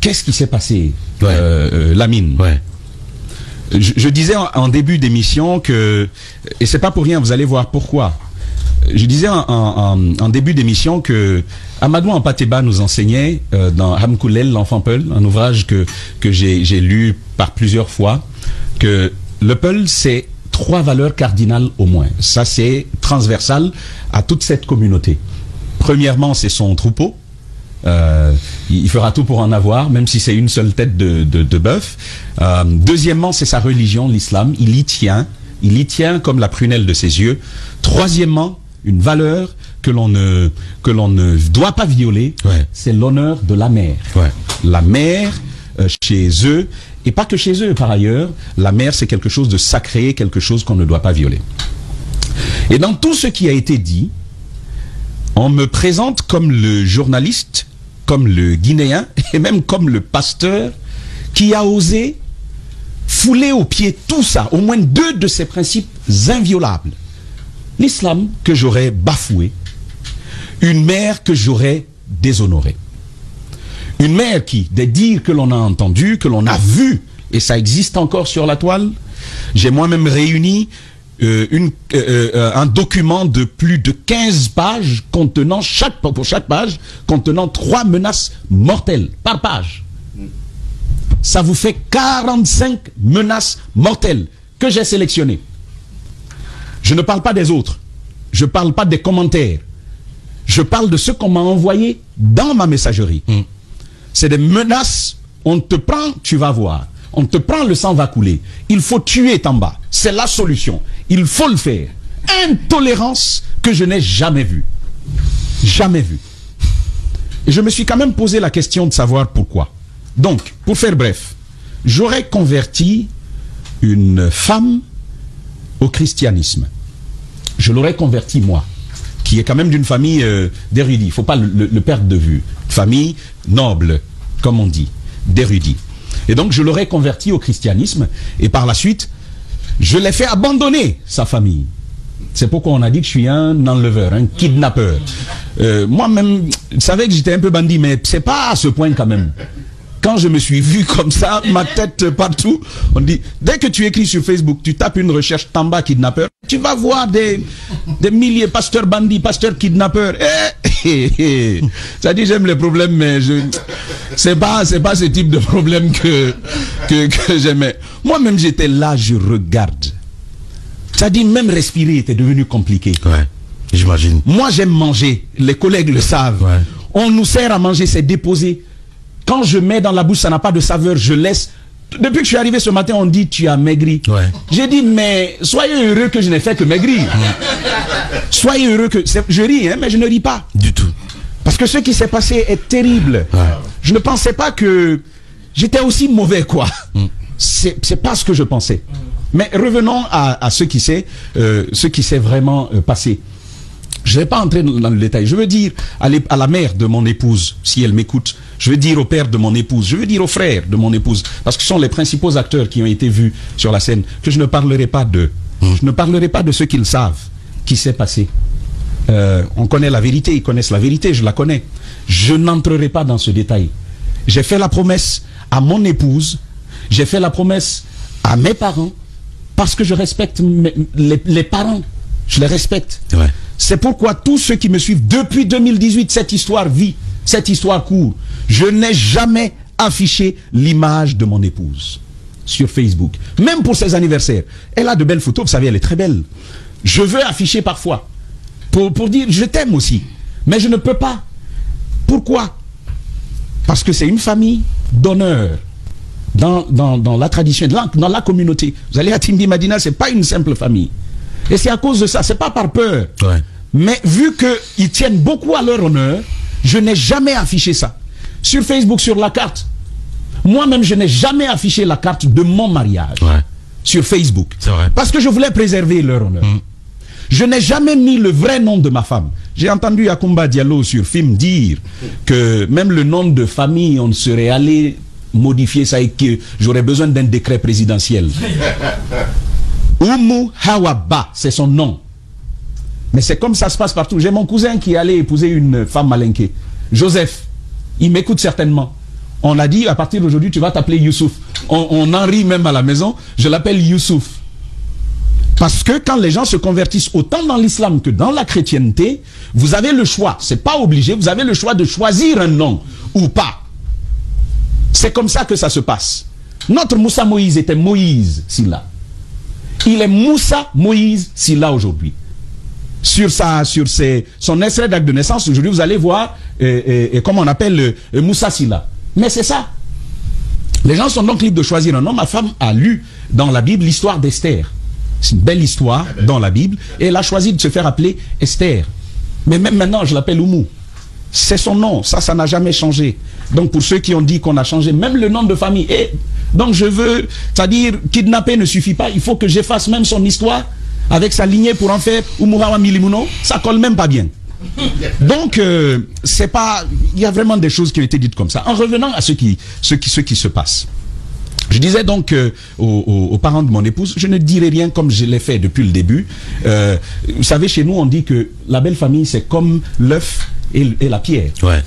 qu'est-ce qui s'est passé, Lamine? Je disais en début d'émission que, et c'est pas pour rien, vous allez voir pourquoi. Je disais en début d'émission que Amadou Ampateba nous enseignait dans Hamkoulel, l'enfant Peul, un ouvrage que j'ai lu par plusieurs fois, que le Peul, c'est 3 valeurs cardinales au moins. Ça, c'est transversal à toute cette communauté. Premièrement, c'est son troupeau. Il fera tout pour en avoir, même si c'est une seule tête de bœuf. Deuxièmement, c'est sa religion, l'islam. Il y tient comme la prunelle de ses yeux. Troisièmement, une valeur que l'on ne doit pas violer, c'est l'honneur de la mère. La mère, chez eux, et pas que chez eux par ailleurs, la mère c'est quelque chose de sacré, quelque chose qu'on ne doit pas violer. Et dans tout ce qui a été dit, on me présente comme le journaliste, comme le Guinéen, et même comme le pasteur qui a osé fouler aux pieds tout ça, au moins 2 de ces principes inviolables. L'islam que j'aurais bafoué, une mère que j'aurais déshonorée. Une mère qui, des dires que l'on a entendus, que l'on a vus, et ça existe encore sur la toile, j'ai moi-même réuni un document de plus de 15 pages contenant, pour chaque page, contenant 3 menaces mortelles par page. Ça vous fait 45 menaces mortelles que j'ai sélectionnées. Je ne parle pas des autres. Je ne parle pas des commentaires. Je parle de ce qu'on m'a envoyé dans ma messagerie. C'est des menaces. On te prend, tu vas voir. On te prend, le sang va couler. Il faut tuer Tamba. C'est la solution. Il faut le faire. Intolérance que je n'ai jamais vue. Jamais vue. Et je me suis quand même posé la question de savoir pourquoi. Donc, pour faire bref, j'aurais converti une femme au christianisme. Je l'aurais converti, moi, qui est quand même d'une famille d'érudits. Il ne faut pas le perdre de vue. Famille noble, comme on dit, d'érudits. Et donc, je l'aurais converti au christianisme. Et par la suite, je l'ai fait abandonner sa famille. C'est pourquoi on a dit que je suis un enleveur, un kidnappeur. Moi-même, je savais que j'étais un peu bandit, mais c'est pas à ce point quand même. Quand je me suis vu comme ça, ma tête partout, on dit, dès que tu écris sur Facebook, tu tapes une recherche Tamba kidnappeur, tu vas voir des milliers pasteurs bandits, pasteurs kidnappeurs. Ça dit, j'aime les problèmes, mais c'est pas ce type de problème que j'aimais. Moi-même, j'étais là, je regarde. Ça dit, même respirer était devenu compliqué. J'imagine. Moi, j'aime manger. Les collègues le savent. On nous sert à manger, c'est déposé. Quand je mets dans la bouche, ça n'a pas de saveur, je laisse. Depuis que je suis arrivé ce matin, on dit tu as maigri. J'ai dit, mais soyez heureux que je n'ai fait que maigrir. Soyez heureux que... Je ris, hein, mais je ne ris pas. Du tout. Parce que ce qui s'est passé est terrible. Je ne pensais pas que j'étais aussi mauvais, quoi. C'est pas ce que je pensais. Mais revenons à ce qui s'est vraiment passé. Je ne vais pas entrer dans le détail. Je veux dire à la mère de mon épouse, si elle m'écoute. Je veux dire au père de mon épouse. Je veux dire aux frères de mon épouse. Parce que ce sont les principaux acteurs qui ont été vus sur la scène. Que je ne parlerai pas d'eux. Je ne parlerai pas de ce qu'ils savent qui s'est passé. On connaît la vérité. Ils connaissent la vérité. Je la connais. Je n'entrerai pas dans ce détail. J'ai fait la promesse à mon épouse. J'ai fait la promesse à mes parents. Parce que je respecte les parents. Je les respecte. C'est pourquoi tous ceux qui me suivent depuis 2018, cette histoire vit, cette histoire court. Je n'ai jamais affiché l'image de mon épouse sur Facebook, même pour ses anniversaires. Elle a de belles photos, vous savez, elle est très belle. Je veux afficher parfois pour dire je t'aime aussi, mais je ne peux pas. Pourquoi? Parce que c'est une famille d'honneur dans la tradition, dans la communauté. Vous allez à Tindi Madina, c'est pas une simple famille. Et c'est à cause de ça, c'est pas par peur. Mais vu qu'ils tiennent beaucoup à leur honneur, je n'ai jamais affiché ça. Sur Facebook, sur la carte. Moi-même, je n'ai jamais affiché la carte de mon mariage. Sur Facebook. Parce que je voulais préserver leur honneur. Je n'ai jamais mis le vrai nom de ma femme. J'ai entendu Yakumba Diallo sur film dire que même le nom de famille, on serait allé modifier ça et que j'aurais besoin d'un décret présidentiel. Oumou Hawaba, c'est son nom. Mais c'est comme ça se passe partout. J'ai mon cousin qui allait épouser une femme malinquée. Joseph, il m'écoute certainement. On a dit, à partir d'aujourd'hui, tu vas t'appeler Youssouf. On en rit même à la maison, je l'appelle Youssouf. Parce que quand les gens se convertissent autant dans l'islam que dans la chrétienté, vous avez le choix, c'est pas obligé, vous avez le choix de choisir un nom ou pas. C'est comme ça que ça se passe. Notre Moussa Moïse était Moïse Silla. Il est Moussa Moïse Silla aujourd'hui. Sur son extrait d'acte de naissance, aujourd'hui vous allez voir comment on appelle Moussa Silla. Mais c'est ça. Les gens sont donc libres de choisir un nom. Ma femme a lu dans la Bible l'histoire d'Esther. C'est une belle histoire dans la Bible. Et elle a choisi de se faire appeler Esther. Mais même maintenant, je l'appelle Oumou. C'est son nom. Ça n'a jamais changé. Donc pour ceux qui ont dit qu'on a changé même le nom de famille. Et donc je veux, c'est-à-dire kidnapper ne suffit pas. Il faut que j'efface même son histoire avec sa lignée pour en faire Oumouhawa Milimuno. Ça colle même pas bien. Donc c'est pas, il y a vraiment des choses qui ont été dites comme ça. En revenant à ce qui se passe. Je disais donc aux parents de mon épouse, je ne dirai rien comme je l'ai fait depuis le début. Vous savez, chez nous, on dit que la belle famille, c'est comme l'œuf et la pierre. Ouais.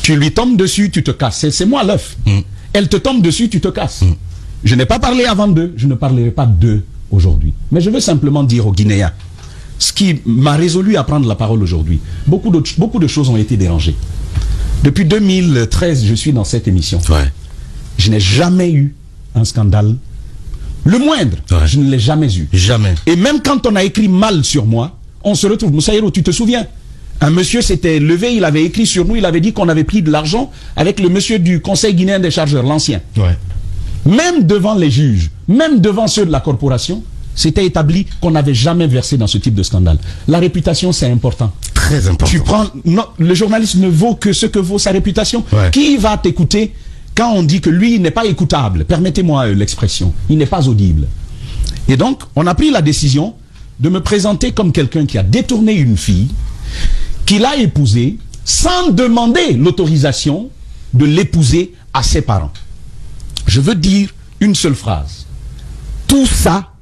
Tu lui tombes dessus, tu te casses. C'est moi l'œuf. Elle te tombe dessus, tu te casses. Je n'ai pas parlé avant d'eux, je ne parlerai pas d'eux aujourd'hui. Mais je veux simplement dire aux Guinéens, ce qui m'a résolu à prendre la parole aujourd'hui, beaucoup de choses ont été dérangées. Depuis 2013, je suis dans cette émission. Ouais. Je n'ai jamais eu un scandale. Le moindre, ouais. Je ne l'ai jamais eu. Jamais. Et même quand on a écrit mal sur moi, on se retrouve. Moussa Hiro, tu te souviens? Un monsieur s'était levé, il avait écrit sur nous, il avait dit qu'on avait pris de l'argent avec le monsieur du Conseil guinéen des chargeurs, l'ancien. Ouais. Même devant les juges, même devant ceux de la corporation, c'était établi qu'on n'avait jamais versé dans ce type de scandale. La réputation, c'est important. Très important. Tu prends, non, le journaliste ne vaut que ce que vaut sa réputation. Ouais. Qui va t'écouter quand on dit que lui n'est pas écoutable? Permettez-moi l'expression. Il n'est pas audible. Et donc, on a pris la décision de me présenter comme quelqu'un qui a détourné une fille, qu'il a épousée, sans demander l'autorisation de l'épouser à ses parents. Je veux dire une seule phrase. Tout ça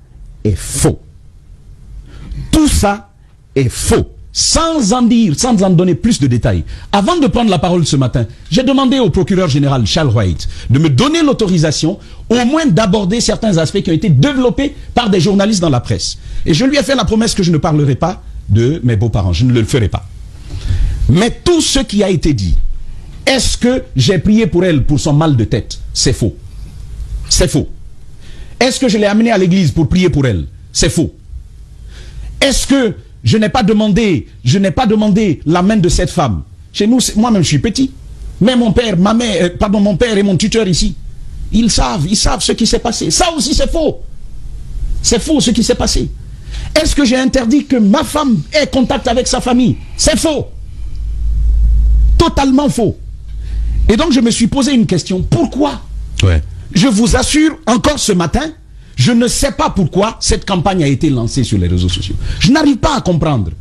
est faux. Tout ça est faux. Sans en donner plus de détails. Avant de prendre la parole ce matin, j'ai demandé au procureur général Charles White de me donner l'autorisation au moins d'aborder certains aspects qui ont été développés par des journalistes dans la presse. Et je lui ai fait la promesse que je ne parlerai pas de mes beaux-parents. Je ne le ferai pas. Mais tout ce qui a été dit, est-ce que j'ai prié pour elle pour son mal de tête? C'est faux. C'est faux. Est-ce que je l'ai amenée à l'église pour prier pour elle? C'est faux. Est-ce que je n'ai pas demandé la main de cette femme? Chez nous, moi-même je suis petit. Mais mon père, mon père et mon tuteur ici, ils savent ce qui s'est passé. Ça aussi c'est faux. C'est faux ce qui s'est passé. Est-ce que j'ai interdit que ma femme ait contact avec sa famille? C'est faux. Totalement faux. Et donc je me suis posé une question. Pourquoi? Ouais. Je vous assure, encore ce matin, je ne sais pas pourquoi cette campagne a été lancée sur les réseaux sociaux. Je n'arrive pas à comprendre.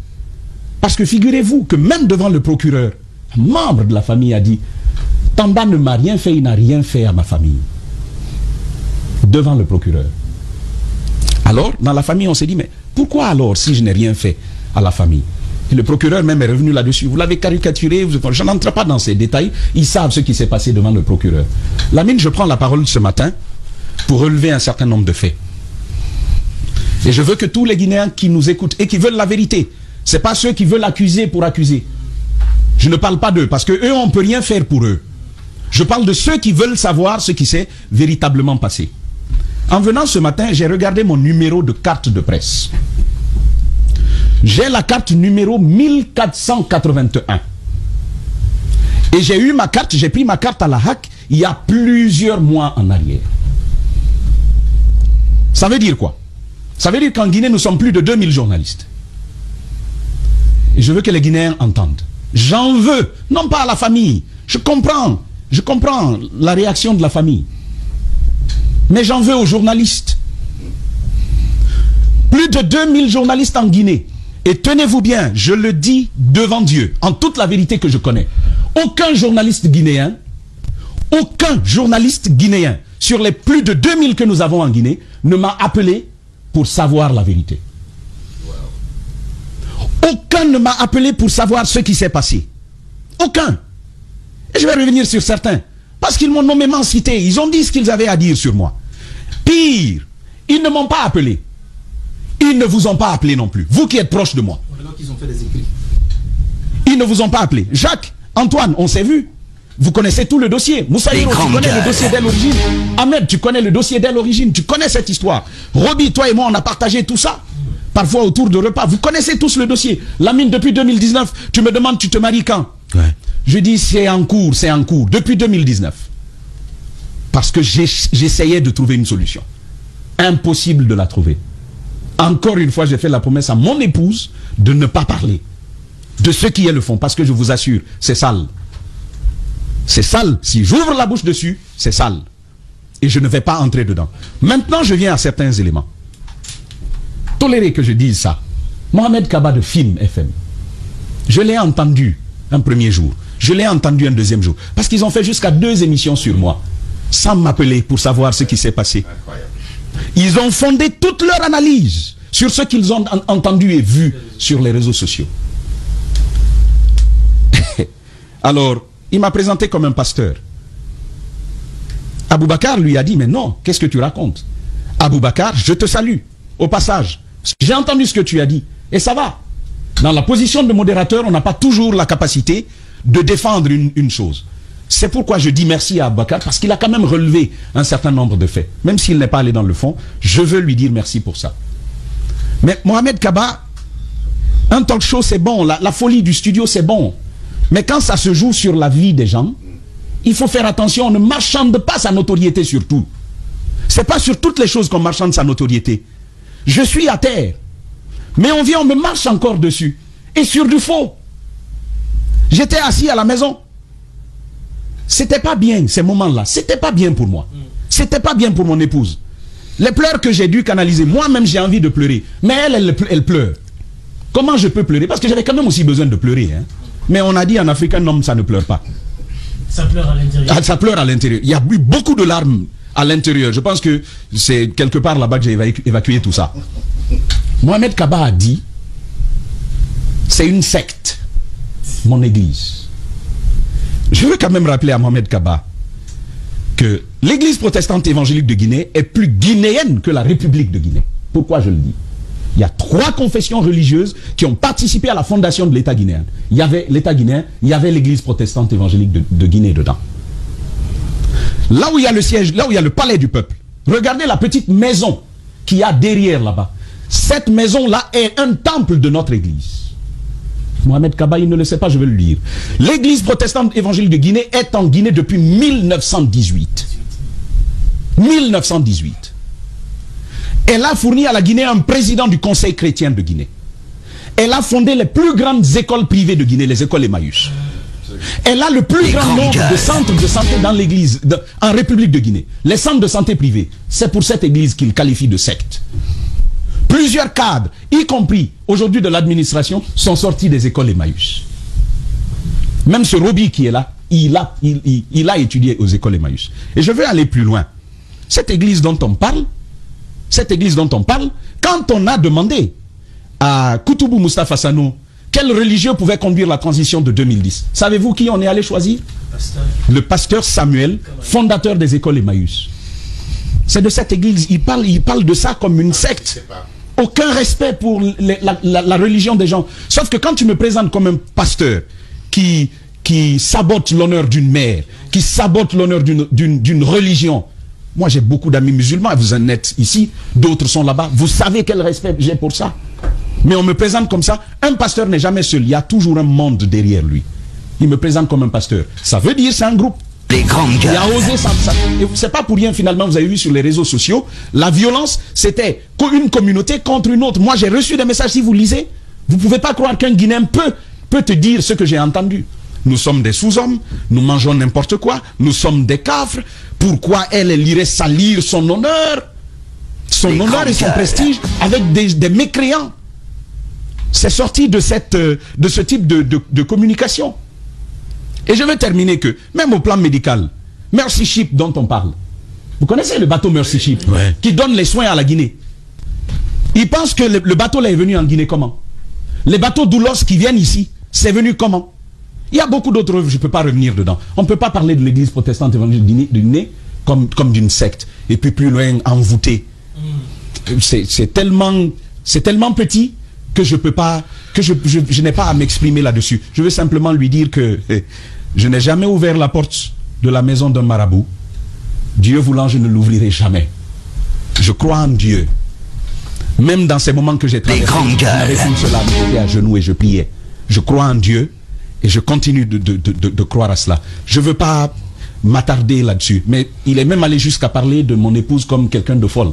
Parce que figurez-vous que même devant le procureur, un membre de la famille a dit « Tamba ne m'a rien fait, il n'a rien fait à ma famille. » Devant le procureur. Alors, dans la famille, on s'est dit « Mais pourquoi alors si je n'ai rien fait à la famille ?» Et le procureur même est revenu là-dessus. Vous l'avez caricaturé, je n'entre pas dans ces détails. Ils savent ce qui s'est passé devant le procureur. Lamine, je prends la parole ce matin pour relever un certain nombre de faits. Et je veux que tous les Guinéens qui nous écoutent et qui veulent la vérité, c'est pas ceux qui veulent accuser pour accuser. Je ne parle pas d'eux, parce que eux, on ne peut rien faire pour eux. Je parle de ceux qui veulent savoir ce qui s'est véritablement passé. En venant ce matin, j'ai regardé mon numéro de carte de presse. J'ai la carte numéro 1481. Et j'ai pris ma carte à la HAC il y a plusieurs mois en arrière. Ça veut dire quoi? Ça veut dire qu'en Guinée, nous sommes plus de 2000 journalistes. Et je veux que les Guinéens entendent. J'en veux, non pas à la famille. Je comprends la réaction de la famille. Mais j'en veux aux journalistes. Plus de 2000 journalistes en Guinée. Et tenez-vous bien, je le dis devant Dieu, en toute la vérité que je connais. Aucun journaliste guinéen, sur les plus de 2000 que nous avons en Guinée, ne m'a appelé pour savoir la vérité. Aucun ne m'a appelé pour savoir ce qui s'est passé. Aucun. Et je vais revenir sur certains. Parce qu'ils m'ont nommément cité. Ils ont dit ce qu'ils avaient à dire sur moi. Pire, ils ne m'ont pas appelé. Ils ne vous ont pas appelé non plus. Vous qui êtes proche de moi. Alors qu'ils ont fait des écrits. Ils ne vous ont pas appelé. Jacques, Antoine, on s'est vu. Vous connaissez tout le dossier. Moussaïro, tu connais le dossier dès l'origine. Ahmed, tu connais le dossier dès l'origine. Tu connais cette histoire. Roby, toi et moi, on a partagé tout ça. Parfois autour de repas. Vous connaissez tous le dossier. Lamine, depuis 2019, tu me demandes, tu te maries quand? Ouais. Je dis, c'est en cours, c'est en cours. Depuis 2019. Parce que j'essayais de trouver une solution. Impossible de la trouver. Encore une fois, j'ai fait la promesse à mon épouse de ne pas parler de ceux qui le font. Parce que je vous assure, c'est sale. C'est sale. Si j'ouvre la bouche dessus, c'est sale. Et je ne vais pas entrer dedans. Maintenant, je viens à certains éléments. Tolérez que je dise ça. Mohamed Kaba de Film FM. Je l'ai entendu un premier jour. Je l'ai entendu un deuxième jour. Parce qu'ils ont fait jusqu'à 2 émissions sur moi. Sans m'appeler pour savoir ce qui s'est passé. Incroyable. Ils ont fondé toute leur analyse sur ce qu'ils ont entendu et vu sur les réseaux sociaux. Alors, il m'a présenté comme un pasteur. Aboubacar lui a dit, mais non, qu'est-ce que tu racontes? Aboubacar, je te salue, au passage. J'ai entendu ce que tu as dit, et ça va. Dans la position de modérateur, on n'a pas toujours la capacité de défendre une chose. C'est pourquoi je dis merci à Aboubacar, parce qu'il a quand même relevé un certain nombre de faits. Même s'il n'est pas allé dans le fond, je veux lui dire merci pour ça. Mais Mohamed Kaba, un talk show c'est bon, la folie du studio c'est bon. Mais quand ça se joue sur la vie des gens, il faut faire attention, on ne marchande pas sa notoriété sur tout. C'est pas sur toutes les choses qu'on marchande sa notoriété. Je suis à terre, mais on vient, on me marche encore dessus. Et sur du faux. J'étais assis à la maison. C'était pas bien ces moments-là. C'était pas bien pour moi. C'était pas bien pour mon épouse. Les pleurs que j'ai dû canaliser, moi-même j'ai envie de pleurer. Mais elle pleure. Comment je peux pleurer? Parce que j'avais quand même aussi besoin de pleurer. Hein. Mais on a dit en Afrique, un homme, ça ne pleure pas. Ça pleure à l'intérieur. Ah, ça pleure à l'intérieur. Il y a eu beaucoup de larmes à l'intérieur. Je pense que c'est quelque part là-bas que j'ai évacué tout ça. Mohamed Kaba a dit, c'est une secte, mon église. Je veux quand même rappeler à Mohamed Kaba que l'église protestante évangélique de Guinée est plus guinéenne que la République de Guinée. Pourquoi je le dis? Il y a 3 confessions religieuses qui ont participé à la fondation de l'État guinéen. Il y avait l'État guinéen, il y avait l'église protestante évangélique de Guinée dedans. Là où il y a le siège, là où il y a le palais du peuple, regardez la petite maison qu'il y a derrière là-bas. Cette maison-là est un temple de notre église. Mohamed Kaba, il ne le sait pas, je vais le lire. L'église protestante évangélique de Guinée est en Guinée depuis 1918. 1918. Elle a fourni à la Guinée un président du Conseil chrétien de Guinée. Elle a fondé les plus grandes écoles privées de Guinée, les écoles Emmaüs. Elle a le plus grand nombre de centres de santé dans l'église, en République de Guinée. Les centres de santé privés, c'est pour cette église qu'il qualifie de secte. Plusieurs cadres, y compris aujourd'hui de l'administration, sont sortis des écoles Emmaüs. Même ce Roby qui est là, il a étudié aux écoles Emmaüs. Et je veux aller plus loin. Cette église dont on parle, quand on a demandé à Koutoubou Moustapha Sano quel religieux pouvait conduire la transition de 2010, savez-vous qui on est allé choisir? Le pasteur Samuel, fondateur des écoles Emmaüs. C'est de cette église, il parle de ça comme une secte. Aucun respect pour la religion des gens. Sauf que quand tu me présentes comme un pasteur qui sabote l'honneur d'une mère, qui sabote l'honneur d'une religion. Moi j'ai beaucoup d'amis musulmans, vous en êtes ici, d'autres sont là-bas. Vous savez quel respect j'ai pour ça. Mais on me présente comme ça. Un pasteur n'est jamais seul, il y a toujours un monde derrière lui. Il me présente comme un pasteur. Ça veut dire c'est un groupe. Les grandes il a osé ça. C'est pas pour rien finalement, vous avez vu sur les réseaux sociaux, la violence c'était une communauté contre une autre. Moi j'ai reçu des messages, si vous lisez, vous pouvez pas croire qu'un Guinéen peut te dire ce que j'ai entendu. Nous sommes des sous-hommes, nous mangeons n'importe quoi, nous sommes des cafres. Pourquoi elle irait salir son honneur et son prestige avec des mécréants? C'est sorti de ce type de communication. Et je veux terminer que, même au plan médical, Mercy Ship dont on parle, vous connaissez le bateau Mercy Ship, qui donne les soins à la Guinée. Ils pensent que le bateau là est venu en Guinée comment? Les bateaux Doulos qui viennent ici, c'est venu comment? Il y a beaucoup d'autres œuvres, je ne peux pas revenir dedans. On ne peut pas parler de l'église protestante évangélique de Guinée comme d'une secte. Et puis plus loin, envoûtée. C'est tellement petit que je peux pas, que je n'ai pas à m'exprimer là-dessus. Je veux simplement lui dire que je n'ai jamais ouvert la porte de la maison d'un marabout. Dieu voulant, je ne l'ouvrirai jamais. Je crois en Dieu. Même dans ces moments que j'ai traversés, avec une seule âme, j'étais à genoux et je priais. Je crois en Dieu et je continue de croire à cela. Je ne veux pas m'attarder là-dessus. Mais il est même allé jusqu'à parler de mon épouse comme quelqu'un de folle.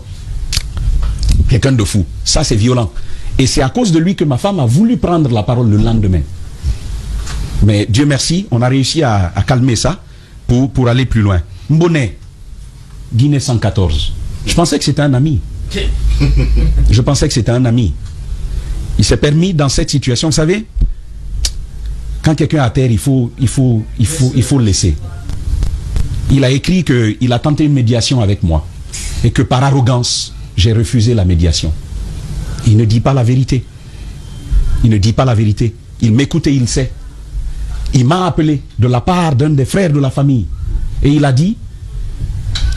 Quelqu'un de fou. Ça, c'est violent. Et c'est à cause de lui que ma femme a voulu prendre la parole le lendemain. Mais Dieu merci, on a réussi à calmer ça pour aller plus loin. Mboné, Guinée 114. Je pensais que c'était un ami. Je pensais que c'était un ami. Il s'est permis dans cette situation, vous savez, quand quelqu'un est à terre, il faut le laisser. Il a écrit qu'il a tenté une médiation avec moi et que par arrogance, j'ai refusé la médiation. Il ne dit pas la vérité. Il ne dit pas la vérité. Il m'écoute et il sait. Il m'a appelé de la part d'un des frères de la famille. Et il a dit,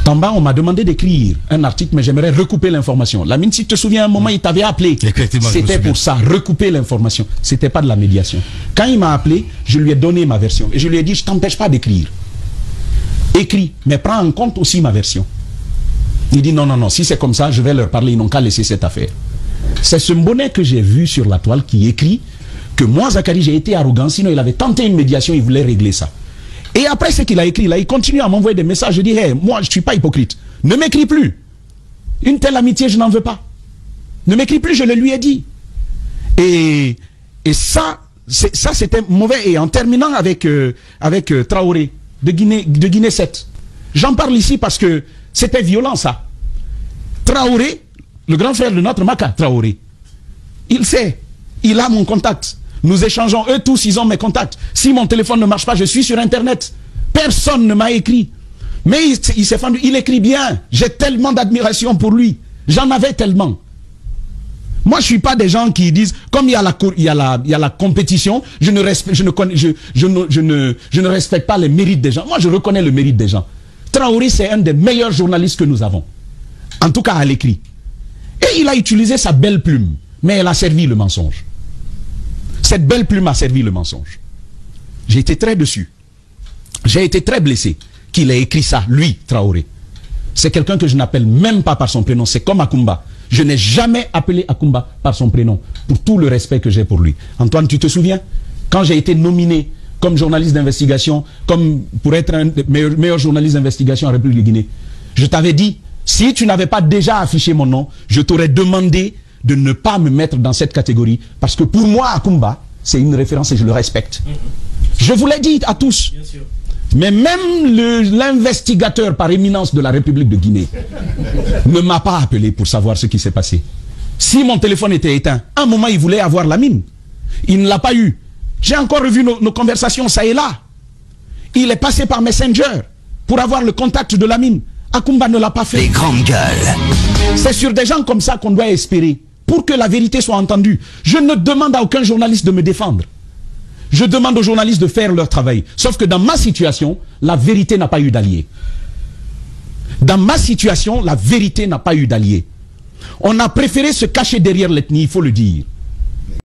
Tamba, on m'a demandé d'écrire un article, mais j'aimerais recouper l'information. Lamine, si tu te souviens, un moment, il t'avait appelé. C'était pour ça, recouper l'information. C'était pas de la médiation. Quand il m'a appelé, je lui ai donné ma version. Et je lui ai dit, je t'empêche pas d'écrire. Écris, mais prends en compte aussi ma version. Il dit, non, non, non, si c'est comme ça, je vais leur parler, ils n'ont qu'à laisser cette affaire. C'est ce bonnet que j'ai vu sur la toile qui écrit que moi, Zacharie, j'ai été arrogant, sinon il avait tenté une médiation, il voulait régler ça. Et après ce qu'il a écrit, là, il continue à m'envoyer des messages. Je dis, hey, moi, je ne suis pas hypocrite. Ne m'écris plus. Une telle amitié, je n'en veux pas. Ne m'écris plus, je le lui ai dit. Et ça c'était mauvais. Et en terminant avec Traoré, de Guinée 7. J'en parle ici parce que c'était violent, ça. Traoré, le grand frère de notre Maka, Traoré, il sait, il a mon contact. Nous échangeons, eux tous, ils ont mes contacts. Si mon téléphone ne marche pas, je suis sur Internet. Personne ne m'a écrit. Mais il s'est fendu, il écrit bien. J'ai tellement d'admiration pour lui. J'en avais tellement. Moi, je ne suis pas des gens qui disent, comme il y a la compétition, je ne respecte pas les mérites des gens. Moi, je reconnais le mérite des gens. Traoré, c'est un des meilleurs journalistes que nous avons. En tout cas, à l'écrit. Et il a utilisé sa belle plume. Mais elle a servi le mensonge. Cette belle plume a servi le mensonge. J'ai été très dessus. J'ai été très blessé qu'il ait écrit ça, lui, Traoré. C'est quelqu'un que je n'appelle même pas par son prénom. C'est comme Akumba. Je n'ai jamais appelé Akumba par son prénom, pour tout le respect que j'ai pour lui. Antoine, tu te souviens? Quand j'ai été nominé comme journaliste d'investigation, comme pour être un des meilleurs journalistes d'investigation en République de Guinée, je t'avais dit, si tu n'avais pas déjà affiché mon nom, je t'aurais demandé de ne pas me mettre dans cette catégorie, parce que pour moi, Akumba, c'est une référence et je le respecte. Je vous l'ai dit à tous. Bien sûr. Mais même l'investigateur par éminence de la République de Guinée ne m'a pas appelé pour savoir ce qui s'est passé. Si mon téléphone était éteint, à un moment il voulait avoir Lamine. Il ne l'a pas eu. J'ai encore revu nos conversations, ça et là. Il est passé par Messenger pour avoir le contact de Lamine. Akumba ne l'a pas fait. Les grandes gueules. C'est sur des gens comme ça qu'on doit espérer, pour que la vérité soit entendue. Je ne demande à aucun journaliste de me défendre. Je demande aux journalistes de faire leur travail. Sauf que dans ma situation, la vérité n'a pas eu d'allié. Dans ma situation, la vérité n'a pas eu d'allié. On a préféré se cacher derrière l'ethnie, il faut le dire.